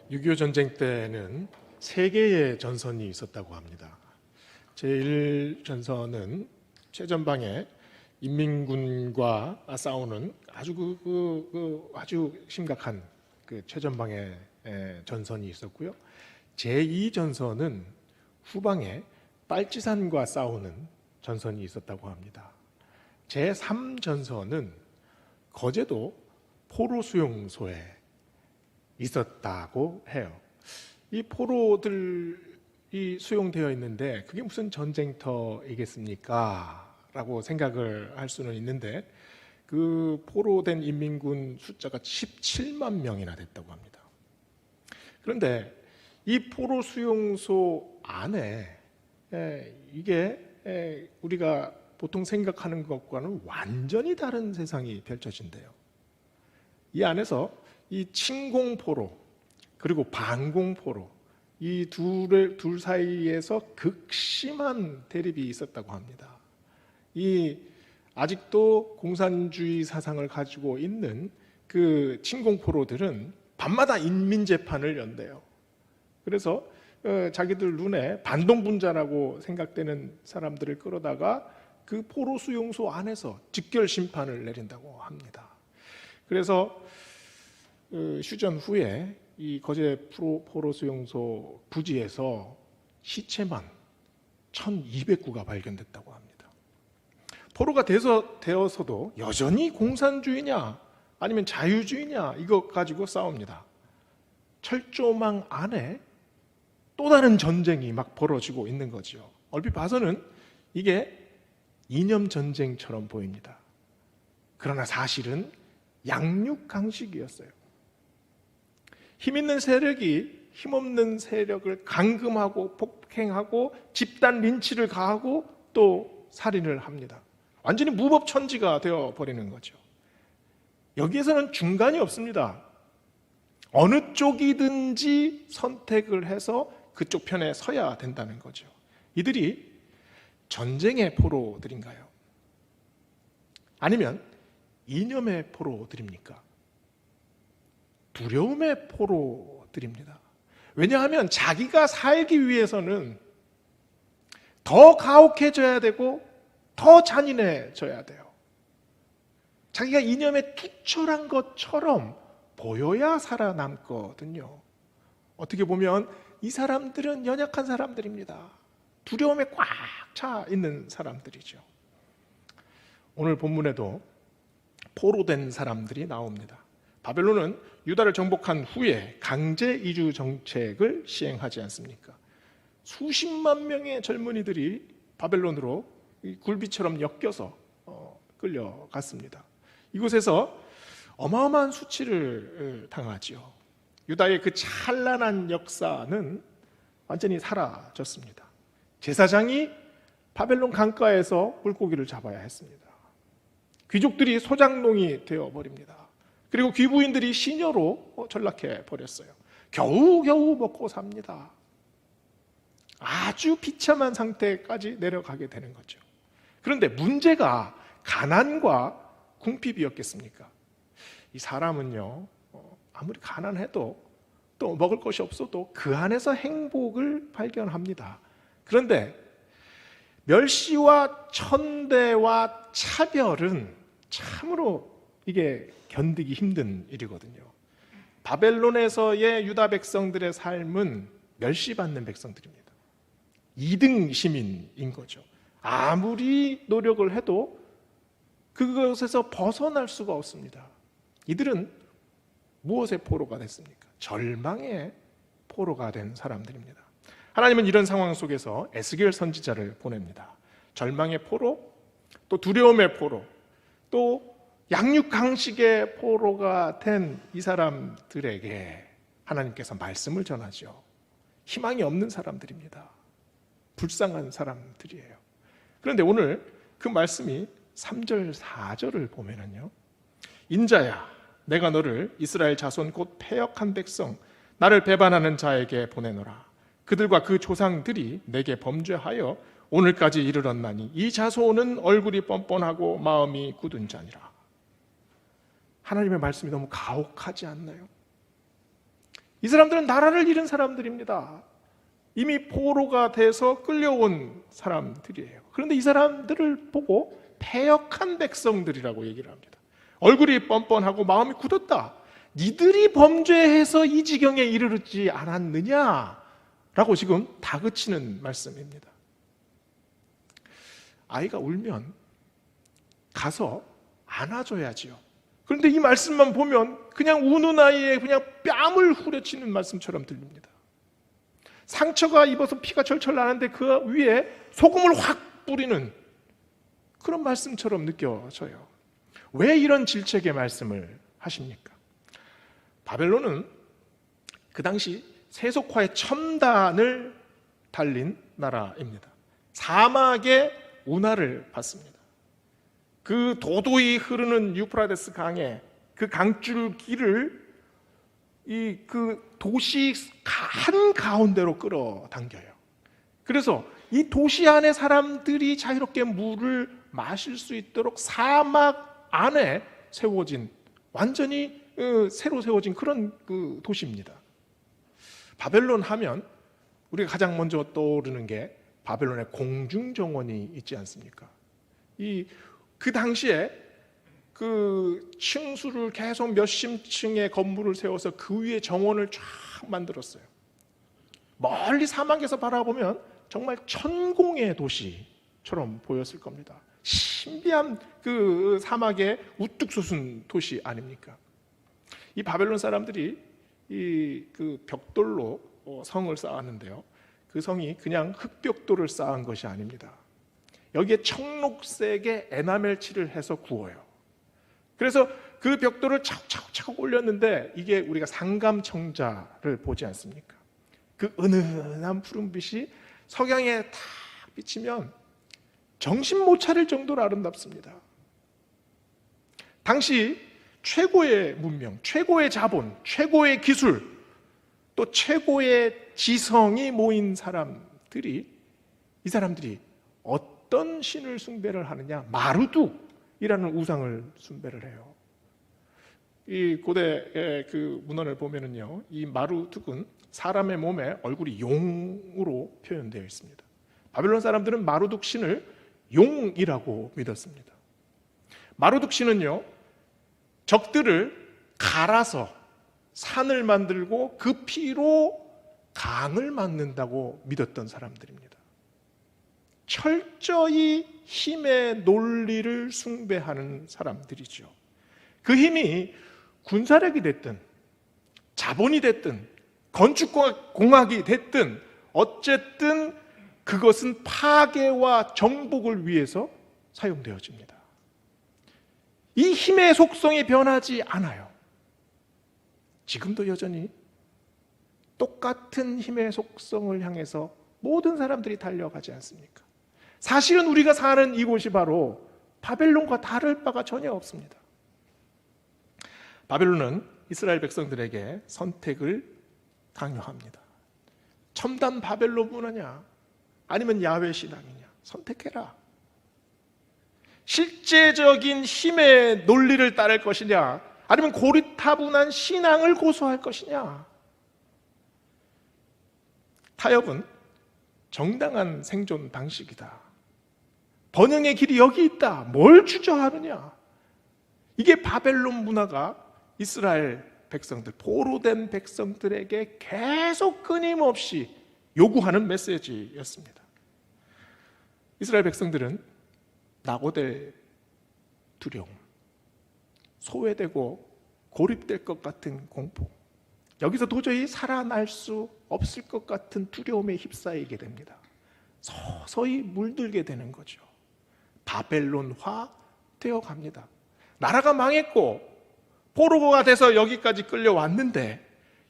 6.25 전쟁 때는 세 개의 전선이 있었다고 합니다. 제1전선은 최전방에 인민군과 싸우는 아주 심각한 그 최전방의 전선이 있었고요. 제2전선은 후방에 빨치산과 싸우는 전선이 있었다고 합니다. 제3전선은 거제도 포로 수용소에 있었다고 해요. 이 포로들이 수용되어 있는데 그게 무슨 전쟁터이겠습니까? 라고 생각을 할 수는 있는데 그 포로된 인민군 숫자가 17만 명이나 됐다고 합니다. 그런데 이 포로 수용소 안에 이게 우리가 보통 생각하는 것과는 완전히 다른 세상이 펼쳐진대요. 이 안에서 이 침공포로 그리고 반공포로 이 둘 사이에서 극심한 대립이 있었다고 합니다. 이 아직도 공산주의 사상을 가지고 있는 그 침공포로들은 밤마다 인민재판을 연대요. 그래서 자기들 눈에 반동분자라고 생각되는 사람들을 끌어다가 그 포로 수용소 안에서 직결 심판을 내린다고 합니다. 그래서 휴전 후에 이 거제 포로 수용소 부지에서 시체만 1200구가 발견됐다고 합니다. 포로가 되어서도 여전히 공산주의냐 아니면 자유주의냐 이거 가지고 싸웁니다. 철조망 안에 또 다른 전쟁이 막 벌어지고 있는 거죠. 얼핏 봐서는 이게 이념 전쟁처럼 보입니다. 그러나 사실은 양육강식이었어요. 힘있는 세력이 힘없는 세력을 감금하고 폭행하고 집단 린치를 가하고 또 살인을 합니다. 완전히 무법천지가 되어버리는 거죠. 여기에서는 중간이 없습니다. 어느 쪽이든지 선택을 해서 그쪽 편에 서야 된다는 거죠. 이들이 전쟁의 포로들인가요? 아니면 이념의 포로들입니까? 두려움의 포로들입니다. 왜냐하면 자기가 살기 위해서는 더 가혹해져야 되고 더 잔인해져야 돼요. 자기가 이념에 투철한 것처럼 보여야 살아남거든요. 어떻게 보면 이 사람들은 연약한 사람들입니다. 두려움에 꽉 차 있는 사람들이죠. 오늘 본문에도 포로된 사람들이 나옵니다. 바벨론은 유다를 정복한 후에 강제 이주 정책을 시행하지 않습니까? 수십만 명의 젊은이들이 바벨론으로 굴비처럼 엮여서 끌려갔습니다. 이곳에서 어마어마한 수치를 당하지요. 유다의 그 찬란한 역사는 완전히 사라졌습니다. 제사장이 바벨론 강가에서 물고기를 잡아야 했습니다. 귀족들이 소장농이 되어버립니다. 그리고 귀부인들이 시녀로 전락해 버렸어요. 겨우겨우 먹고 삽니다. 아주 비참한 상태까지 내려가게 되는 거죠. 그런데 문제가 가난과 궁핍이었겠습니까? 이 사람은요, 아무리 가난해도 또 먹을 것이 없어도 그 안에서 행복을 발견합니다. 그런데 멸시와 천대와 차별은 참으로 이게 견디기 힘든 일이거든요. 바벨론에서의 유다 백성들의 삶은 멸시받는 백성들입니다. 2등 시민인 거죠. 아무리 노력을 해도 그것에서 벗어날 수가 없습니다. 이들은 무엇의 포로가 됐습니까? 절망의 포로가 된 사람들입니다. 하나님은 이런 상황 속에서 에스겔 선지자를 보냅니다. 절망의 포로, 또 두려움의 포로, 또 양육강식의 포로가 된 이 사람들에게 하나님께서 말씀을 전하죠. 희망이 없는 사람들입니다. 불쌍한 사람들이에요. 그런데 오늘 그 말씀이 3절, 4절을 보면은요, 인자야, 내가 너를 이스라엘 자손 곧 패역한 백성, 나를 배반하는 자에게 보내노라. 그들과 그 조상들이 내게 범죄하여 오늘까지 이르렀나니 이 자손은 얼굴이 뻔뻔하고 마음이 굳은 자니라. 하나님의 말씀이 너무 가혹하지 않나요? 이 이 사람들은 나라를 잃은 사람들입니다. 이미 포로가 돼서 끌려온 사람들이에요. 그런데 이 사람들을 보고 패역한 백성들이라고 얘기를 합니다. 얼굴이 뻔뻔하고 마음이 굳었다. 니들이 범죄해서 이 지경에 이르렀지 않았느냐라고 지금 다그치는 말씀입니다. 아이가 울면 가서 안아줘야지요. 그런데 이 말씀만 보면 그냥 우는 아이의 그냥 뺨을 후려치는 말씀처럼 들립니다. 상처가 입어서 피가 철철 나는데 그 위에 소금을 확 뿌리는 그런 말씀처럼 느껴져요. 왜 이런 질책의 말씀을 하십니까? 바벨론은 그 당시 세속화의 첨단을 달린 나라입니다. 사막의 운하를 받습니다. 그 도도히 흐르는 유프라데스 강에 그 강줄기를 그 도시 한가운데로 끌어당겨요. 그래서 이 도시 안에 사람들이 자유롭게 물을 마실 수 있도록 사막 안에 세워진 완전히 새로 세워진 그런 그 도시입니다. 바벨론 하면 우리가 가장 먼저 떠오르는 게 바벨론의 공중정원이 있지 않습니까? 그 당시에 그 층수를 계속 몇십 층의 건물을 세워서 그 위에 정원을 쫙 만들었어요. 멀리 사막에서 바라보면 정말 천공의 도시처럼 보였을 겁니다. 신비한 그 사막의 우뚝 솟은 도시 아닙니까? 이 바벨론 사람들이 그 벽돌로 성을 쌓았는데요. 그 성이 그냥 흙벽돌을 쌓은 것이 아닙니다. 여기에 청록색의 에나멜 칠을 해서 구워요. 그래서 그 벽돌을 차곡차곡 올렸는데 이게 우리가 상감청자를 보지 않습니까? 그 은은한 푸른빛이 석양에 탁 비치면 정신 못 차릴 정도로 아름답습니다. 당시 최고의 문명, 최고의 자본, 최고의 기술, 또 최고의 지성이 모인 사람들이 이 사람들이 어떤 신을 숭배를 하느냐? 마루둑이라는 우상을 숭배를 해요. 이 고대의 그 문헌을 보면은요, 이 마루둑은 사람의 몸에 얼굴이 용으로 표현되어 있습니다. 바벨론 사람들은 마루둑 신을 용이라고 믿었습니다. 마루둑 신은요, 적들을 갈아서 산을 만들고 그 피로 강을 막는다고 믿었던 사람들입니다. 철저히 힘의 논리를 숭배하는 사람들이죠. 그 힘이 군사력이 됐든 자본이 됐든 건축공학이 됐든 어쨌든 그것은 파괴와 정복을 위해서 사용되어집니다. 이 힘의 속성이 변하지 않아요. 지금도 여전히 똑같은 힘의 속성을 향해서 모든 사람들이 달려가지 않습니까? 사실은 우리가 사는 이곳이 바로 바벨론과 다를 바가 전혀 없습니다. 바벨론은 이스라엘 백성들에게 선택을 강요합니다. 첨단 바벨론 문화냐 아니면 야훼 신앙이냐 선택해라. 실제적인 힘의 논리를 따를 것이냐 아니면 고리타분한 신앙을 고수할 것이냐. 타협은 정당한 생존 방식이다. 번영의 길이 여기 있다. 뭘 주저하느냐. 이게 바벨론 문화가 이스라엘 백성들, 포로된 백성들에게 계속 끊임없이 요구하는 메시지였습니다. 이스라엘 백성들은 낙오될 두려움, 소외되고 고립될 것 같은 공포, 여기서 도저히 살아날 수 없을 것 같은 두려움에 휩싸이게 됩니다. 서서히 물들게 되는 거죠. 바벨론화 되어 갑니다. 나라가 망했고 포로가 돼서 여기까지 끌려왔는데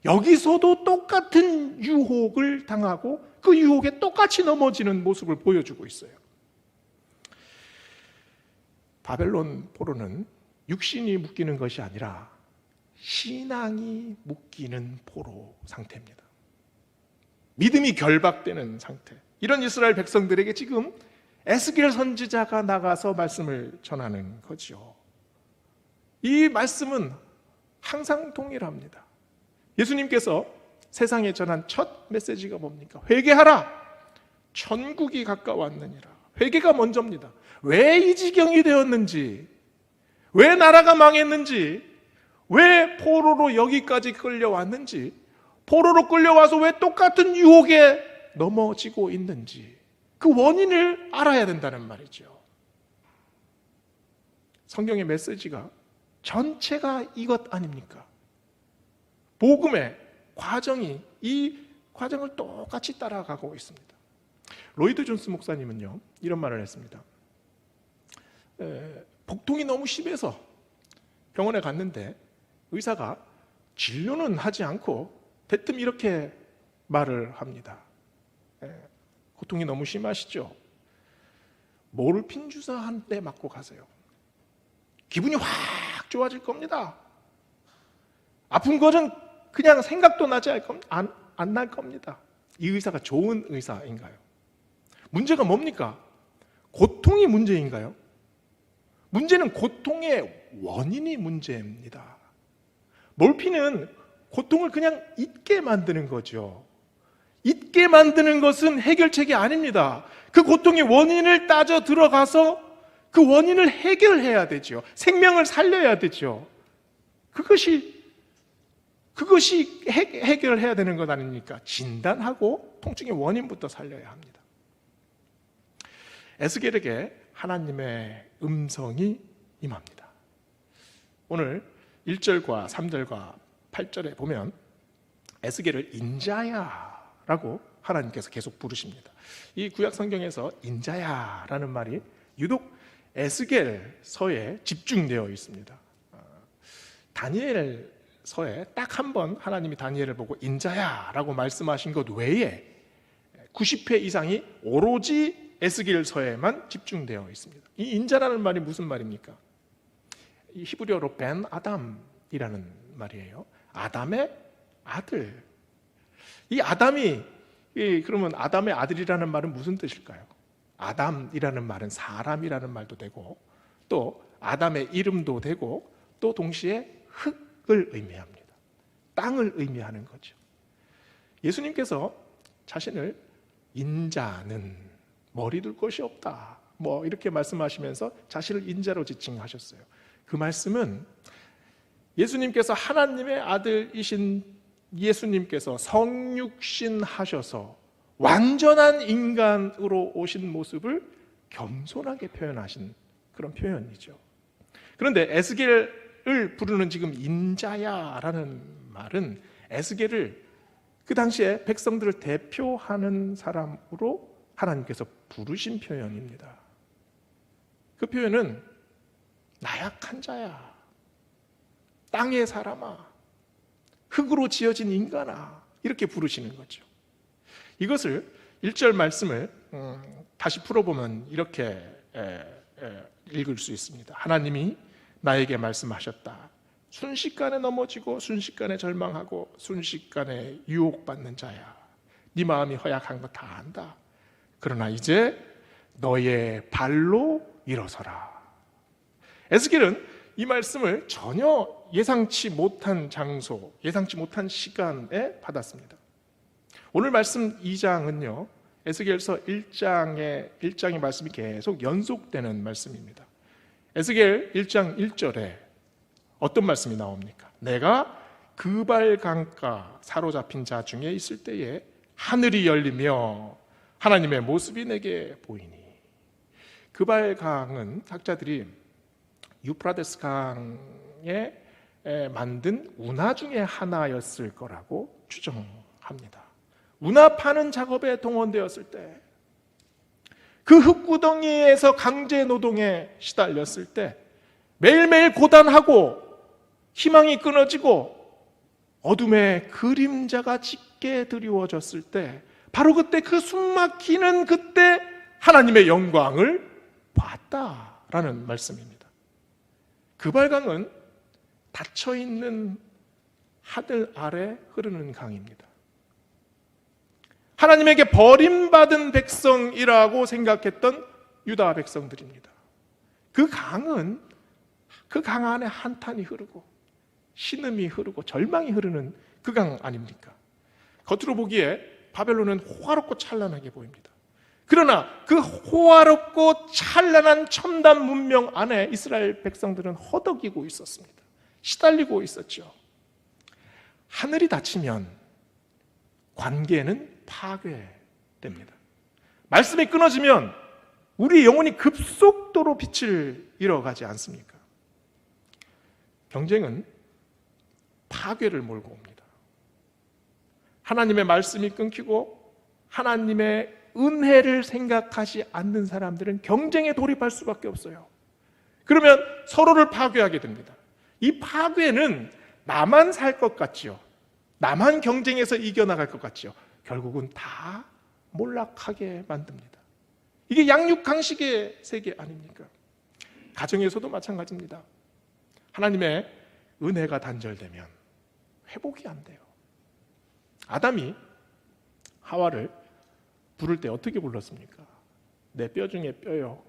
여기서도 똑같은 유혹을 당하고 그 유혹에 똑같이 넘어지는 모습을 보여주고 있어요. 바벨론 포로는 육신이 묶이는 것이 아니라 신앙이 묶이는 포로 상태입니다. 믿음이 결박되는 상태. 이런 이스라엘 백성들에게 지금 에스겔 선지자가 나가서 말씀을 전하는 거죠. 이 말씀은 항상 동일합니다. 예수님께서 세상에 전한 첫 메시지가 뭡니까? 회개하라! 천국이 가까웠느니라. 회개가 먼저입니다. 왜 이 지경이 되었는지, 왜 나라가 망했는지, 왜 포로로 여기까지 끌려왔는지, 포로로 끌려와서 왜 똑같은 유혹에 넘어지고 있는지 그 원인을 알아야 된다는 말이죠. 성경의 메시지가 전체가 이것 아닙니까? 복음의 과정이 이 과정을 똑같이 따라가고 있습니다. 로이드 존스 목사님은요, 이런 말을 했습니다. 복통이 너무 심해서 병원에 갔는데 의사가 진료는 하지 않고 대뜸 이렇게 말을 합니다. 고통이 너무 심하시죠? 모르핀 주사 한 대 맞고 가세요. 기분이 확 좋아질 겁니다. 아픈 거는 그냥 생각도 나지 안 날 겁니다. 이 의사가 좋은 의사인가요? 문제가 뭡니까? 고통이 문제인가요? 문제는 고통의 원인이 문제입니다. 몰핀은 고통을 그냥 잊게 만드는 거죠. 잊게 만드는 것은 해결책이 아닙니다. 그 고통의 원인을 따져 들어가서 그 원인을 해결해야 되죠. 생명을 살려야 되죠. 그것이 해결해야 되는 것 아닙니까? 진단하고 통증의 원인부터 살려야 합니다. 에스겔에게 하나님의 음성이 임합니다. 오늘 1절과 3절과 8절에 보면 에스겔을 인자야라고 하나님께서 계속 부르십니다. 이 구약 성경에서 인자야라는 말이 유독 에스겔서에 집중되어 있습니다. 다니엘서에 딱 한 번 하나님이 다니엘을 보고 인자야라고 말씀하신 것 외에 90회 이상이 오로지 에스겔서에만 집중되어 있습니다. 이 인자라는 말이 무슨 말입니까? 이 히브리어로 벤 아담이라는 말이에요. 아담의 아들. 이 아담이 그러면 아담의 아들이라는 말은 무슨 뜻일까요? 아담이라는 말은 사람이라는 말도 되고 또 아담의 이름도 되고 또 동시에 흙을 의미합니다. 땅을 의미하는 거죠. 예수님께서 자신을 인자는 머리 둘 것이 없다, 뭐 이렇게 말씀하시면서 자신을 인자로 지칭하셨어요. 그 말씀은 예수님께서 하나님의 아들이신 예수님께서 성육신 하셔서 완전한 인간으로 오신 모습을 겸손하게 표현하신 그런 표현이죠. 그런데 에스겔을 부르는 지금 인자야라는 말은 에스겔을 그 당시에 백성들을 대표하는 사람으로 하나님께서 부르신 표현입니다. 그 표현은 나약한 자야, 땅의 사람아, 흙으로 지어진 인간아, 이렇게 부르시는 거죠. 이것을 1절 말씀을 다시 풀어보면 이렇게 읽을 수 있습니다. 하나님이 나에게 말씀하셨다. 순식간에 넘어지고 순식간에 절망하고 순식간에 유혹받는 자야, 네 마음이 허약한 거 다 안다. 그러나 이제 너의 발로 일어서라. 에스겔은 이 말씀을 전혀 예상치 못한 장소, 예상치 못한 시간에 받았습니다. 오늘 말씀 2장은요, 에스겔서 1장의 말씀이 계속 연속되는 말씀입니다. 에스겔 1장 1절에 어떤 말씀이 나옵니까? 내가 그발 강가 사로잡힌 자 중에 있을 때에 하늘이 열리며 하나님의 모습이 내게 보이니. 그발 강은 학자들이 유프라데스 강에 만든 운하 중에 하나였을 거라고 추정합니다. 운하 파는 작업에 동원되었을 때, 그 흙구덩이에서 강제 노동에 시달렸을 때, 매일매일 고단하고 희망이 끊어지고 어둠의 그림자가 짙게 드리워졌을 때, 바로 그때, 그 숨막히는 그때 하나님의 영광을 봤다라는 말씀입니다. 그발강은 닫혀있는 하늘 아래 흐르는 강입니다. 하나님에게 버림받은 백성이라고 생각했던 유다 백성들입니다. 그 강은, 그 강 안에 한탄이 흐르고 신음이 흐르고 절망이 흐르는 그 강 아닙니까? 겉으로 보기에 바벨론은 호화롭고 찬란하게 보입니다. 그러나 그 호화롭고 찬란한 첨단 문명 안에 이스라엘 백성들은 허덕이고 있었습니다. 시달리고 있었죠. 하늘이 닫히면 관계는 파괴됩니다. 말씀이 끊어지면 우리 영혼이 급속도로 빛을 잃어가지 않습니까? 경쟁은 파괴를 몰고 옵니다. 하나님의 말씀이 끊기고 하나님의 은혜를 생각하지 않는 사람들은 경쟁에 돌입할 수밖에 없어요. 그러면 서로를 파괴하게 됩니다. 이 파괴는 나만 살 것 같지요. 나만 경쟁에서 이겨나갈 것 같지요. 결국은 다 몰락하게 만듭니다. 이게 양육강식의 세계 아닙니까? 가정에서도 마찬가지입니다. 하나님의 은혜가 단절되면 회복이 안 돼요. 아담이 하와를 부를 때 어떻게 불렀습니까? 내 뼈 중에 뼈요,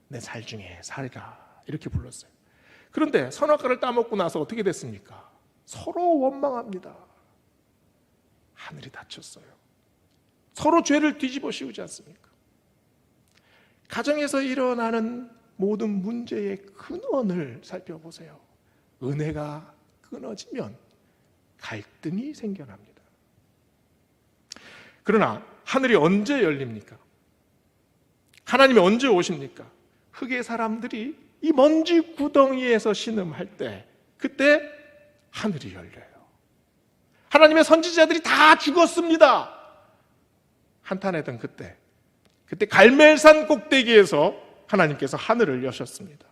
내 살 중에 살이라, 이렇게 불렀어요. 그런데 선악과를 따먹고 나서 어떻게 됐습니까? 서로 원망합니다. 하늘이 닫혔어요. 서로 죄를 뒤집어 씌우지 않습니까? 가정에서 일어나는 모든 문제의 근원을 살펴보세요. 은혜가 끊어지면 갈등이 생겨납니다. 그러나 하늘이 언제 열립니까? 하나님이 언제 오십니까? 흙의 사람들이 이 먼지 구덩이에서 신음할 때, 그때 하늘이 열려요. 하나님의 선지자들이 다 죽었습니다. 한탄했던 그때 갈멜산 꼭대기에서 하나님께서 하늘을 여셨습니다.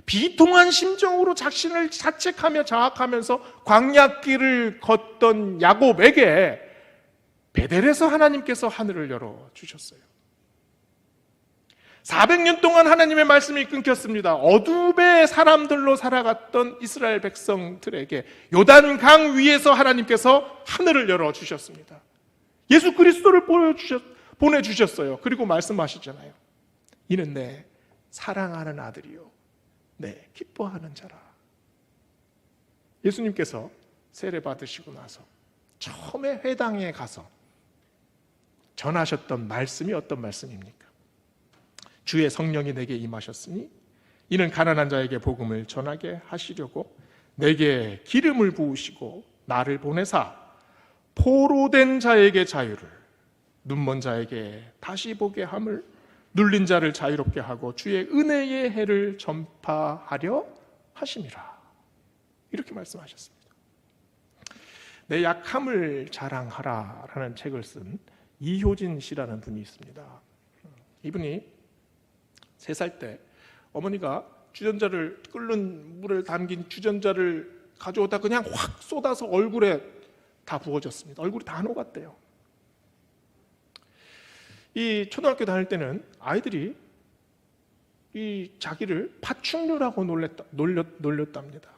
비통한 심정으로 자신을 자책하며 자학하면서 광야길을 걷던 야곱에게 베델에서 하나님께서 하늘을 열어주셨어요. 400년 동안 하나님의 말씀이 끊겼습니다. 어둠의 사람들로 살아갔던 이스라엘 백성들에게 요단강 위에서 하나님께서 하늘을 열어주셨습니다. 예수 그리스도를 보내주셨어요. 그리고 말씀하시잖아요. 이는 내 사랑하는 아들이요, 내 기뻐하는 자라. 예수님께서 세례 받으시고 나서 처음에 회당에 가서 전하셨던 말씀이 어떤 말씀입니까? 주의 성령이 내게 임하셨으니 이는 가난한 자에게 복음을 전하게 하시려고 내게 기름을 부으시고 나를 보내사 포로된 자에게 자유를, 눈먼 자에게 다시 보게 함을, 눌린 자를 자유롭게 하고 주의 은혜의 해를 전파하려 하심이라. 이렇게 말씀하셨습니다. 내 약함을 자랑하라 라는 책을 쓴 이효진 씨라는 분이 있습니다. 이분이 3살 때 어머니가 주전자를, 끓는 물을 담긴 주전자를 가져오다 그냥 확 쏟아서 얼굴에 다 부어졌습니다. 얼굴이 다 녹았대요. 이 초등학교 다닐 때는 아이들이 이 자기를 파충류라고 놀렸답니다.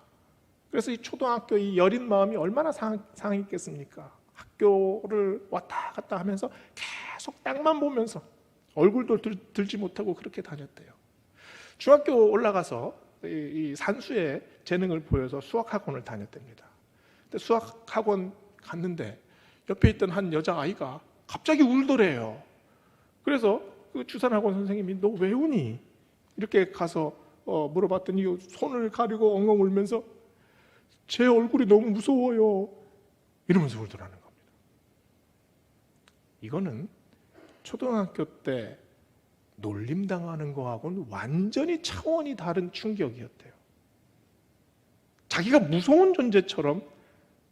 그래서 이 초등학교 이 여린 마음이 얼마나 상했겠습니까? 학교를 왔다 갔다 하면서 계속 땅만 보면서 얼굴도 들지 못하고 그렇게 다녔대요. 중학교 올라가서 이 산수의 재능을 보여서 수학학원을 다녔답니다. 근데 수학학원 갔는데 옆에 있던 한 여자아이가 갑자기 울더래요. 그래서 그 주산학원 선생님이 너 왜 우니? 이렇게 가서 물어봤더니 손을 가리고 엉엉 울면서 제 얼굴이 너무 무서워요, 이러면서 울더라는 겁니다. 이거는 초등학교 때 놀림당하는 거하고는 완전히 차원이 다른 충격이었대요. 자기가 무서운 존재처럼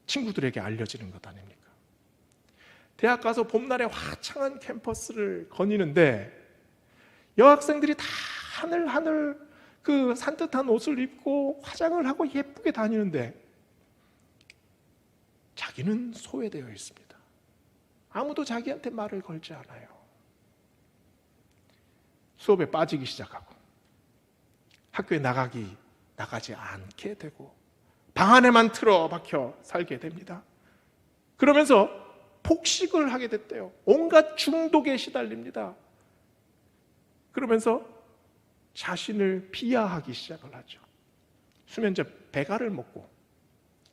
친구들에게 알려지는 것 아닙니까? 대학 가서 봄날에 화창한 캠퍼스를 거니는데 여학생들이 다 하늘 그 산뜻한 옷을 입고 화장을 하고 예쁘게 다니는데 자기는 소외되어 있습니다. 아무도 자기한테 말을 걸지 않아요. 수업에 빠지기 시작하고 학교에 나가지 않게 되고 방 안에만 틀어박혀 살게 됩니다. 그러면서 폭식을 하게 됐대요. 온갖 중독에 시달립니다. 그러면서 자신을 비하하기 시작을 하죠. 수면제 배갈을 먹고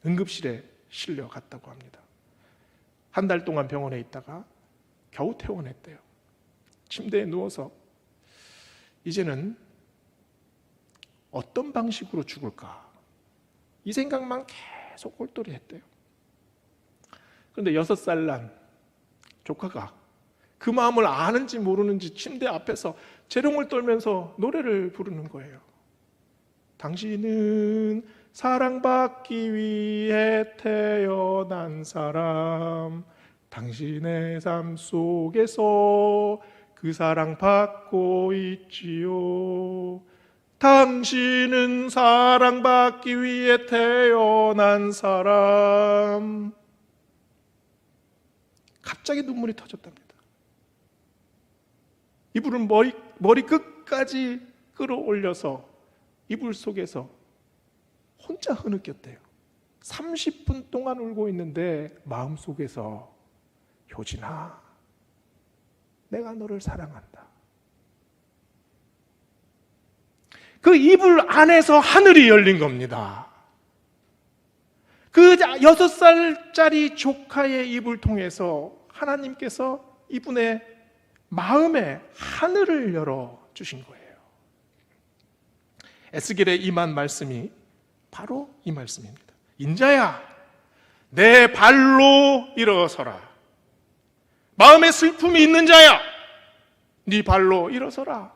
응급실에 실려갔다고 합니다. 한 달 동안 병원에 있다가 겨우 퇴원했대요. 침대에 누워서 이제는 어떤 방식으로 죽을까 이 생각만 계속 꼴똘히 했대요. 그런데 6살 난 조카가 그 마음을 아는지 모르는지 침대 앞에서 재롱을 떨면서 노래를 부르는 거예요. 당신은 사랑받기 위해 태어난 사람, 당신의 삶 속에서 그 사랑 받고 있지요. 당신은 사랑받기 위해 태어난 사람. 갑자기 눈물이 터졌답니다. 이불을 머리 끝까지 끌어올려서 이불 속에서 혼자 흐느꼈대요. 30분 동안 울고 있는데 마음속에서 효진아, 내가 너를 사랑한다. 그 이불 안에서 하늘이 열린 겁니다. 그 6살짜리 조카의 입을 통해서 하나님께서 이분의 마음에 하늘을 열어주신 거예요. 에스겔의 임한 말씀이 바로 이 말씀입니다. 인자야, 내 발로 일어서라. 마음에 슬픔이 있는 자야, 네 발로 일어서라.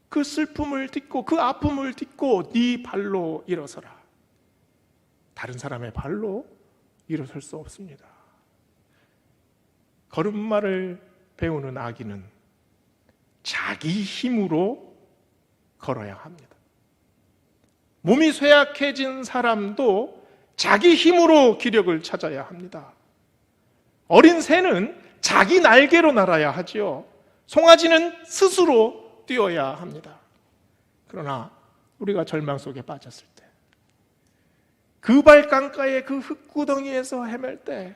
그 슬픔을 딛고 그 아픔을 딛고 네 발로 일어서라. 다른 사람의 발로 일어설 수 없습니다. 걸음마를 배우는 아기는 자기 힘으로 걸어야 합니다. 몸이 쇠약해진 사람도 자기 힘으로 기력을 찾아야 합니다. 어린 새는 자기 날개로 날아야 하지요. 송아지는 스스로 뛰어야 합니다. 그러나 우리가 절망 속에 빠졌을 때, 그 발강가의 그 흙구덩이에서 헤맬 때,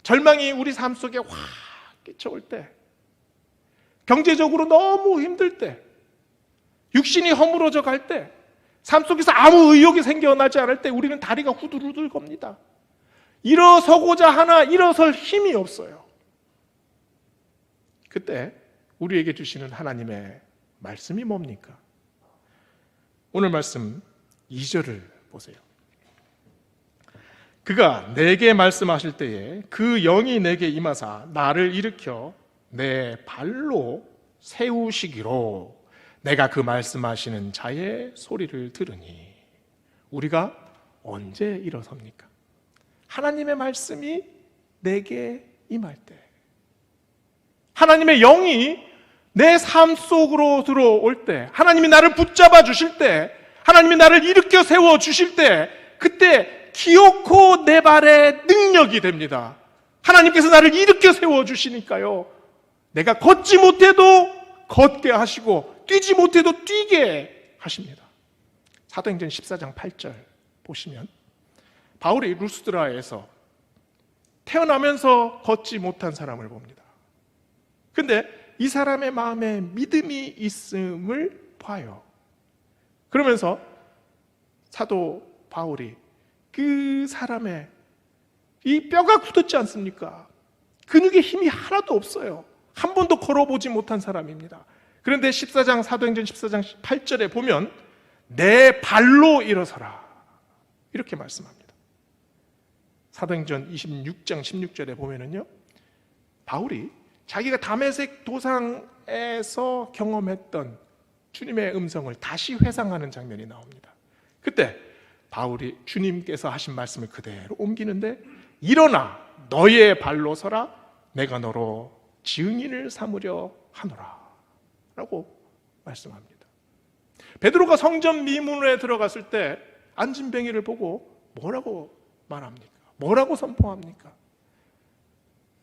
절망이 우리 삶 속에 확 끼쳐올 때, 경제적으로 너무 힘들 때, 육신이 허물어져 갈 때, 삶 속에서 아무 의욕이 생겨나지 않을 때 우리는 다리가 후들후들 겁니다. 일어서고자 하나 일어설 힘이 없어요. 그때 우리에게 주시는 하나님의 말씀이 뭡니까? 오늘 말씀 2절을 보세요. 그가 내게 말씀하실 때에 그 영이 내게 임하사 나를 일으켜 내 발로 세우시기로 내가 그 말씀하시는 자의 소리를 들으니. 우리가 언제 일어섭니까? 하나님의 말씀이 내게 임할 때, 하나님의 영이 내 삶 속으로 들어올 때, 하나님이 나를 붙잡아 주실 때, 하나님이 나를 일으켜 세워 주실 때, 그때 기어코 내 발에 능력이 됩니다. 하나님께서 나를 일으켜 세워 주시니까요, 내가 걷지 못해도 걷게 하시고 뛰지 못해도 뛰게 하십니다. 사도행전 14장 8절 보시면 바울이 루스드라에서 태어나면서 걷지 못한 사람을 봅니다. 근데 이 사람의 마음에 믿음이 있음을 봐요. 그러면서 사도 바울이 그 사람의 이 뼈가 굳었지 않습니까? 근육에 힘이 하나도 없어요. 한 번도 걸어보지 못한 사람입니다. 그런데 사도행전 14장 8절에 보면 내 발로 일어서라 이렇게 말씀합니다. 사도행전 26장 16절에 보면은요, 바울이 자기가 다메섹 도상에서 경험했던 주님의 음성을 다시 회상하는 장면이 나옵니다. 그때 바울이 주님께서 하신 말씀을 그대로 옮기는데, 일어나 너의 발로 서라, 내가 너로 증인을 삼으려 하노라 라고 말씀합니다. 베드로가 성전 미문에 들어갔을 때 안진뱅이를 보고 뭐라고 말합니까? 뭐라고 선포합니까?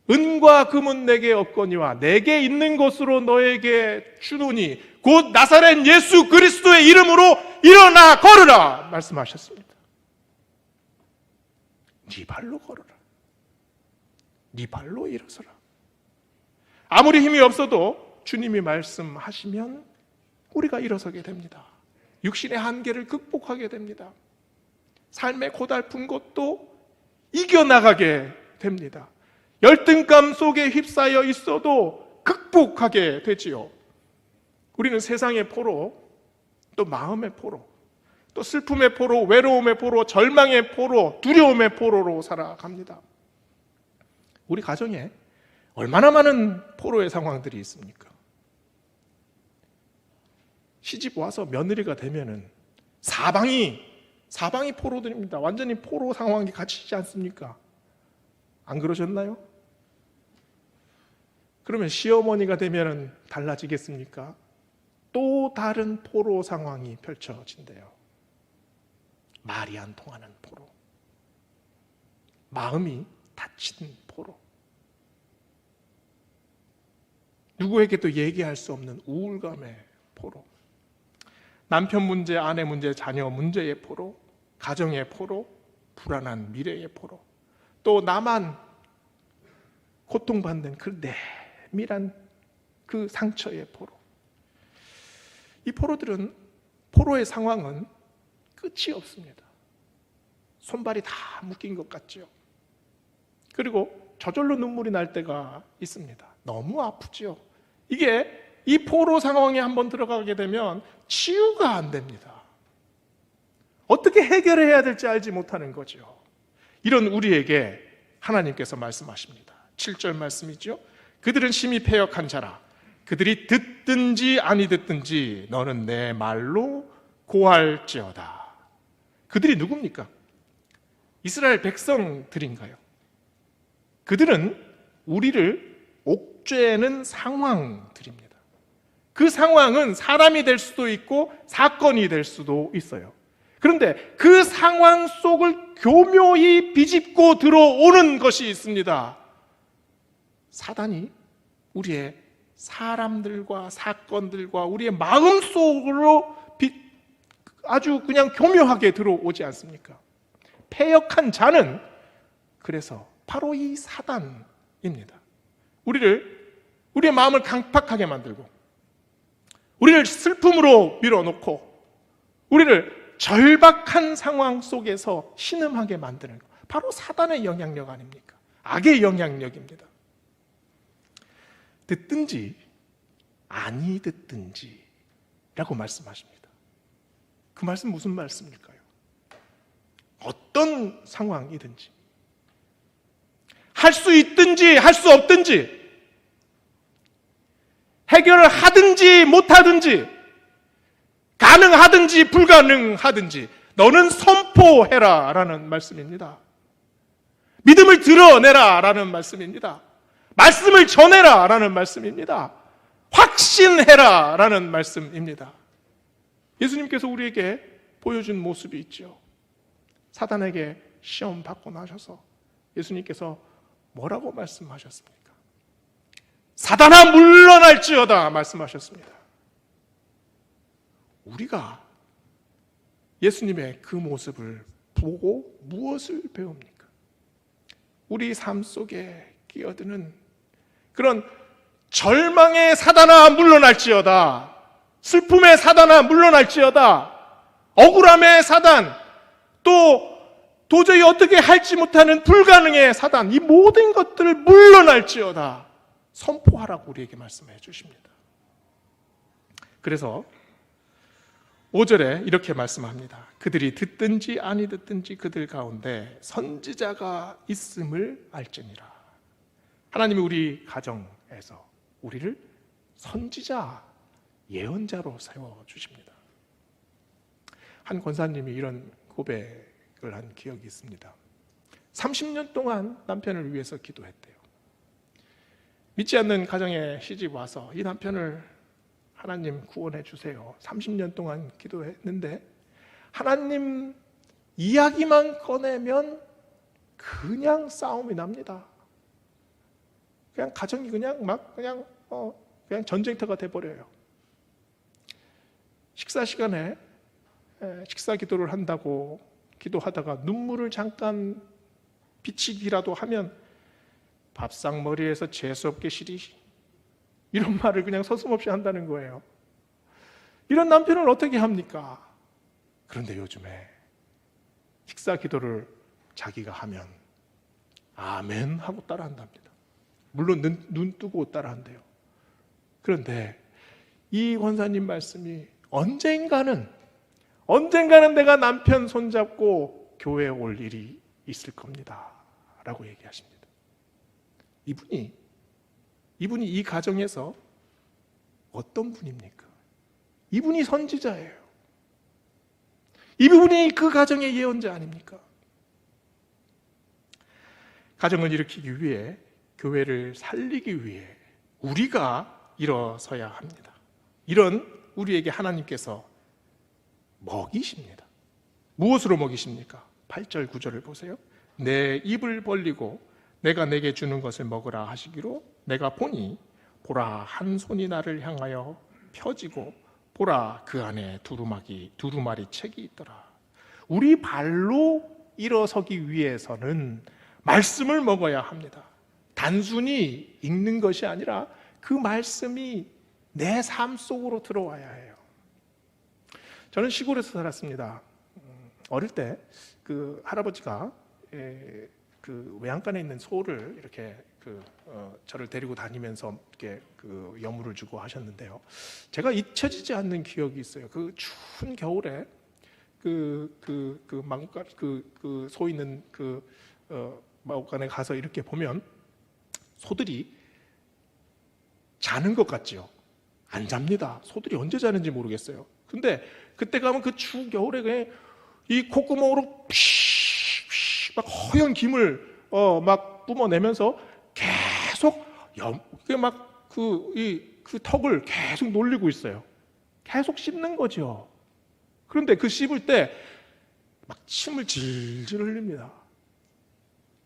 은과 금은 내게 없거니와 내게 있는 것으로 너에게 주노니 곧 나사렛 예수 그리스도의 이름으로 일어나 걸으라 말씀하셨습니다. 네 발로 걸어라. 네 발로 일어서라. 아무리 힘이 없어도 주님이 말씀하시면 우리가 일어서게 됩니다. 육신의 한계를 극복하게 됩니다. 삶의 고달픈 것도 이겨나가게 됩니다. 열등감 속에 휩싸여 있어도 극복하게 되지요. 우리는 세상의 포로, 또 마음의 포로, 또 슬픔의 포로, 외로움의 포로, 절망의 포로, 두려움의 포로로 살아갑니다. 우리 가정에 얼마나 많은 포로의 상황들이 있습니까? 시집 와서 며느리가 되면은 사방이 포로들입니다. 완전히 포로 상황이 갇히지 않습니까? 안 그러셨나요? 그러면 시어머니가 되면은 달라지겠습니까? 또 다른 포로 상황이 펼쳐진대요. 말이 안 통하는 포로, 마음이 다친 포로, 누구에게도 얘기할 수 없는 우울감의 포로, 남편 문제, 아내 문제, 자녀 문제의 포로, 가정의 포로, 불안한 미래의 포로, 또 나만 고통받는 그 내밀한 그 상처의 포로. 이 포로의 상황은 끝이 없습니다. 손발이 다 묶인 것 같죠. 그리고 저절로 눈물이 날 때가 있습니다. 너무 아프죠. 이 포로 상황에 한번 들어가게 되면 치유가 안 됩니다. 어떻게 해결해야 될지 알지 못하는 거죠. 이런 우리에게 하나님께서 말씀하십니다. 7절 말씀이죠. 그들은 심히 패역한 자라. 그들이 듣든지 아니 듣든지 너는 내 말로 고할지어다. 그들이 누굽니까? 이스라엘 백성들인가요? 그들은 우리를 옥죄는 상황들입니다. 그 상황은 사람이 될 수도 있고 사건이 될 수도 있어요. 그런데 그 상황 속을 교묘히 비집고 들어오는 것이 있습니다. 사단이 우리의 사람들과 사건들과 우리의 마음 속으로 아주 그냥 교묘하게 들어오지 않습니까? 패역한 자는 그래서 바로 이 사단입니다. 우리의 마음을 강팍하게 만들고, 우리를 슬픔으로 밀어놓고, 우리를 절박한 상황 속에서 신음하게 만드는 것, 바로 사단의 영향력 아닙니까? 악의 영향력입니다. 듣든지 아니 듣든지 라고 말씀하십니다. 그 말씀 무슨 말씀일까요? 어떤 상황이든지, 할 수 있든지 할 수 없든지, 해결을 하든지 못하든지, 가능하든지 불가능하든지 너는 선포해라 라는 말씀입니다. 믿음을 드러내라 라는 말씀입니다. 말씀을 전해라 라는 말씀입니다. 확신해라 라는 말씀입니다. 예수님께서 우리에게 보여준 모습이 있죠. 사단에게 시험 받고 나셔서 예수님께서 뭐라고 말씀하셨습니까? 사단아 물러날지어다 말씀하셨습니다. 우리가 예수님의 그 모습을 보고 무엇을 배웁니까? 우리 삶 속에 끼어드는 그런 절망의 사단아 물러날지어다, 슬픔의 사단아 물러날지어다, 억울함의 사단, 또 도저히 어떻게 할지 못하는 불가능의 사단, 이 모든 것들을 물러날지어다 선포하라고 우리에게 말씀해 주십니다. 그래서 5절에 이렇게 말씀합니다. 그들이 듣든지 아니 듣든지 그들 가운데 선지자가 있음을 알지니라. 하나님이 우리 가정에서 우리를 선지자, 예언자로 세워주십니다. 한 권사님이 이런 고백을 한 기억이 있습니다. 30년 동안 남편을 위해서 기도했대요. 믿지 않는 가정에 시집 와서 이 남편을 하나님 구원해 주세요. 30년 동안 기도했는데 하나님 이야기만 꺼내면 그냥 싸움이 납니다. 그냥 가정이 그냥 전쟁터가 돼버려요. 식사 시간에 식사 기도를 한다고 기도하다가 눈물을 잠깐 비치기라도 하면 밥상 머리에서 재수없게 시리, 이런 말을 그냥 서슴없이 한다는 거예요. 이런 남편을 어떻게 합니까? 그런데 요즘에 식사 기도를 자기가 하면 아멘 하고 따라한답니다. 물론 눈 뜨고 따라한대요. 그런데 이 권사님 말씀이 언젠가는 내가 남편 손잡고 교회에 올 일이 있을 겁니다 라고 얘기하십니다. 이분이 이 가정에서 어떤 분입니까? 이분이 선지자예요. 이분이 그 가정의 예언자 아닙니까? 가정을 일으키기 위해, 교회를 살리기 위해 우리가 일어서야 합니다. 이런 우리에게 하나님께서 먹이십니다. 무엇으로 먹이십니까? 8절 9절을 보세요. 내 입을 벌리고 내가 내게 주는 것을 먹으라 하시기로 내가 보니 보라 한 손이 나를 향하여 펴지고 보라 그 안에 두루마리 책이 있더라. 우리 발로 일어서기 위해서는 말씀을 먹어야 합니다. 단순히 읽는 것이 아니라 그 말씀이 내 삶 속으로 들어와야 해요. 저는 시골에서 살았습니다. 어릴 때 그 할아버지가 그 외양간에 있는 소를 이렇게 저를 데리고 다니면서 이렇게 그 여물을 주고 하셨는데요. 제가 잊혀지지 않는 기억이 있어요. 그 추운 겨울에 소 있는 마구간에 가서 이렇게 보면 소들이 자는 것 같죠. 안 잡니다. 소들이 언제 자는지 모르겠어요. 근데 그때 가면 그 추운 겨울에 이 콧구멍으로 막 허연 김을 막 뿜어내면서 계속 그 턱을 계속 놀리고 있어요. 계속 씹는 거죠. 그런데 그 씹을 때 막 침을 질질 흘립니다.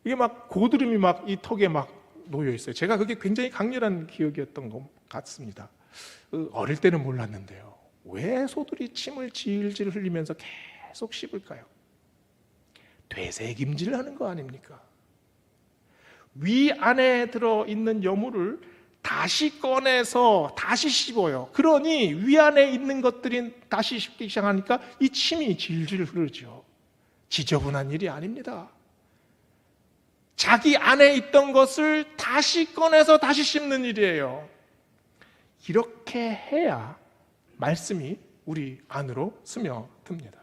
이게 막 고드름이 막 이 턱에 막 놓여 있어요. 제가 그게 굉장히 강렬한 기억이었던 것 같습니다. 어릴 때는 몰랐는데요. 왜 소들이 침을 질질 흘리면서 계속 씹을까요? 되새김질 하는 거 아닙니까? 위 안에 들어있는 여물을 다시 꺼내서 다시 씹어요. 그러니 위 안에 있는 것들이 다시 씹기 시작하니까 이 침이 질질 흐르죠. 지저분한 일이 아닙니다. 자기 안에 있던 것을 다시 꺼내서 다시 씹는 일이에요. 이렇게 해야 말씀이 우리 안으로 스며듭니다.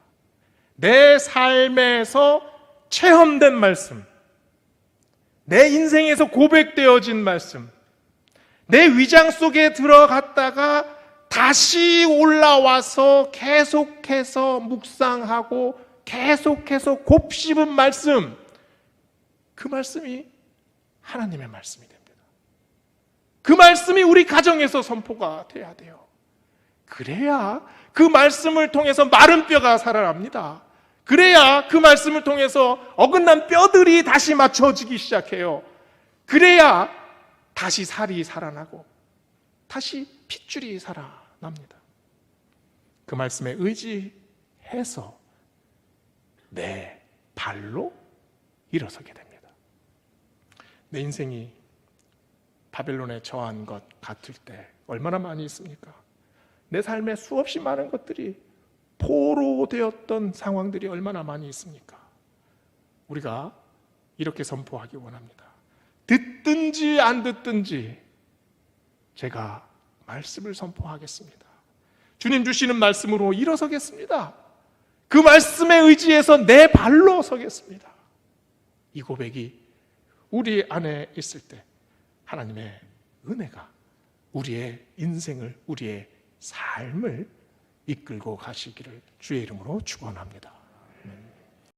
내 삶에서 체험된 말씀, 내 인생에서 고백되어진 말씀, 내 위장 속에 들어갔다가 다시 올라와서 계속해서 묵상하고 계속해서 곱씹은 말씀, 그 말씀이 하나님의 말씀이 됩니다. 그 말씀이 우리 가정에서 선포가 돼야 돼요. 그래야 그 말씀을 통해서 마른 뼈가 살아납니다. 그래야 그 말씀을 통해서 어긋난 뼈들이 다시 맞춰지기 시작해요. 그래야 다시 살이 살아나고 다시 핏줄이 살아납니다. 그 말씀에 의지해서 내 발로 일어서게 됩니다. 내 인생이 바벨론에 처한 것 같을 때 얼마나 많이 있습니까? 내 삶에 수없이 많은 것들이 포로되었던 상황들이 얼마나 많이 있습니까? 우리가 이렇게 선포하기 원합니다. 듣든지 안 듣든지 제가 말씀을 선포하겠습니다. 주님 주시는 말씀으로 일어서겠습니다. 그 말씀에 의지해서 내 발로 서겠습니다. 이 고백이 우리 안에 있을 때 하나님의 은혜가 우리의 인생을, 우리의 삶을 이끌고 가시기를 주의 이름으로 축원합니다.